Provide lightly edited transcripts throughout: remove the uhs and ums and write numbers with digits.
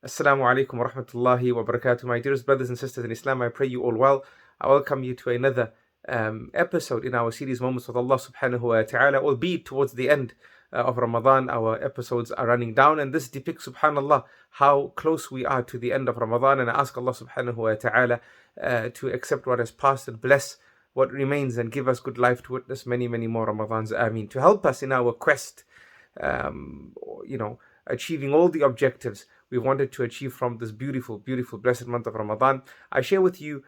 Assalamu alaikum wa rahmatullahi wa barakatuh. My dearest brothers and sisters in Islam, I pray you all well. I welcome you to another episode in our series Moments with Allah subhanahu wa ta'ala, albeit towards the end of Ramadan. Our episodes are running down, and this depicts, subhanallah, how close we are to the end of Ramadan. And I ask Allah subhanahu wa ta'ala to accept what has passed and bless what remains and give us good life to witness many, many more Ramadans. Ameen. To help us in our quest, achieving all the objectives we wanted to achieve from this beautiful, beautiful, blessed month of Ramadan, I share with you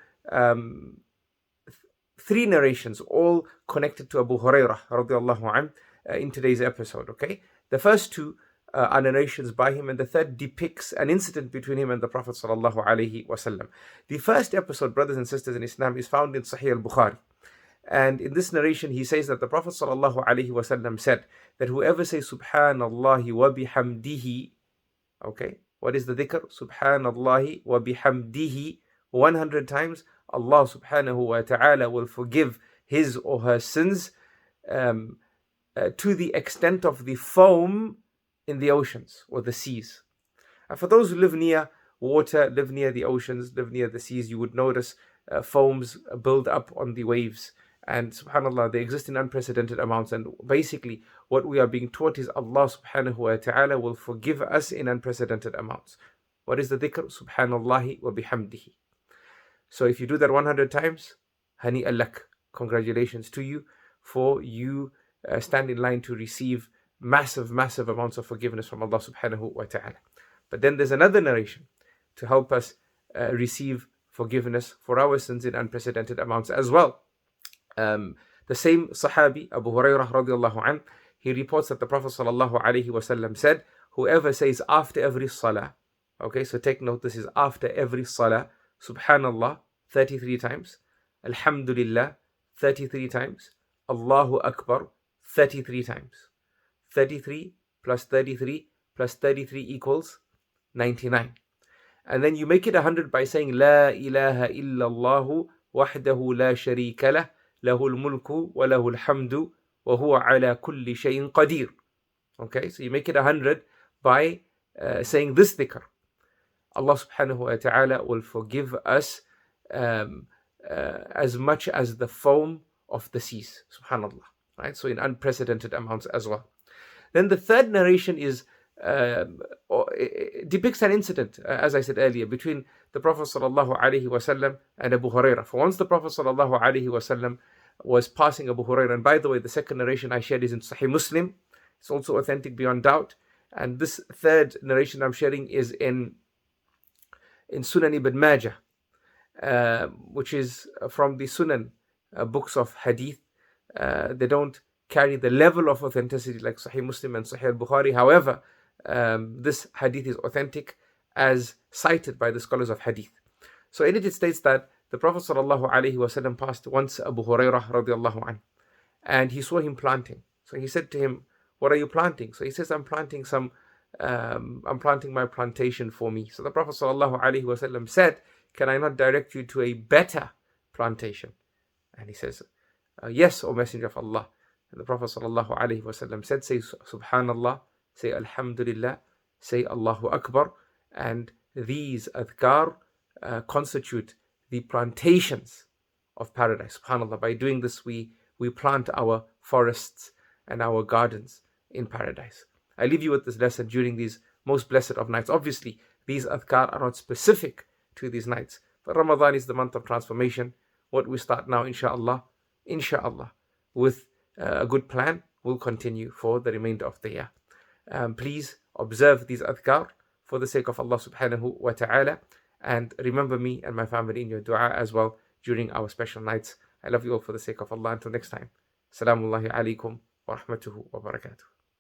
three narrations, all connected to Abu Hurairah radiallahu anh, in today's episode. Okay, the first two are narrations by him, and the third depicts an incident between him and the Prophet sallallahu alaihi wasallam. The first episode, brothers and sisters in Islam, is found in Sahih al-Bukhari. And in this narration, he says that the Prophet sallallahu alaihi wasallam said that whoever says Subhanallah wa bihamdihi, okay, what is the dhikr? Subhanallah wa bihamdihi 100 times, Allah subhanahu wa ta'ala will forgive his or her sins to the extent of the foam in the oceans or the seas. And for those who live near water, live near the oceans, live near the seas, you would notice foams build up on the waves. And subhanAllah, they exist in unprecedented amounts. And basically, what we are being taught is Allah subhanahu wa ta'ala will forgive us in unprecedented amounts. What is the dhikr? Subhanallah wa bihamdihi. So if you do that 100 times, hani alak, congratulations to you, for you stand in line to receive massive, massive amounts of forgiveness from Allah subhanahu wa ta'ala. But then there's another narration to help us receive forgiveness for our sins in unprecedented amounts as well. The same Sahabi, Abu Hurairah radiallahu anh, he reports that the Prophet sallallahu alaihi wasallam said, whoever says after every salah, okay, so take note, this is after every salah, Subhanallah 33 times, Alhamdulillah 33 times, Allahu Akbar 33 times. 33 plus 33 plus 33 equals 99. And then you make it 100 by saying La ilaha illallahu wahdahu la sharika lah, lahul mulku wa lahul hamdu wa huwa ala kulli shayin qadir. Okay, so you make it 100 by saying this dhikr. Allah subhanahu wa ta'ala will forgive us as much as the foam of the seas. Subhanallah. Right? So in unprecedented amounts as well. Then the third narration is depicts an incident, as I said earlier, between the Prophet sallallahu alaihi wasallam and Abu Hurairah. For once the Prophet sallallahu alaihi wasallam was passing Abu Hurairah, and by the way, the second narration I shared is in Sahih Muslim. It's also authentic beyond doubt. And this third narration I'm sharing is in Sunan ibn Majah, which is from the Sunan books of Hadith. They don't carry the level of authenticity like Sahih Muslim and Sahih al-Bukhari. However, this hadith is authentic as cited by the scholars of hadith. So in it states that the Prophet ﷺ passed once Abu Hurairah radiallahu anh, and he saw him planting. So he said to him, what are you planting? So he says, I'm planting my plantation for me. So the Prophet ﷺ said, can I not direct you to a better plantation? And he says, yes, O Messenger of Allah. And the Prophet ﷺ said, say Subhanallah, say Alhamdulillah, say Allahu Akbar, and these adhkar constitute the plantations of paradise. Subhanallah, by doing this we plant our forests and our gardens in paradise. I leave you with this lesson during these most blessed of nights. Obviously, these adhkar are not specific to these nights, but Ramadan is the month of transformation. What we start now, inshallah, with a good plan, will continue for the remainder of the year. Please observe these adhkar for the sake of Allah subhanahu wa ta'ala, and remember me and my family in your dua as well during our special nights. I love you all for the sake of Allah. Until next time. Assalamu alaikum wa rahmatuhu wa barakatuh.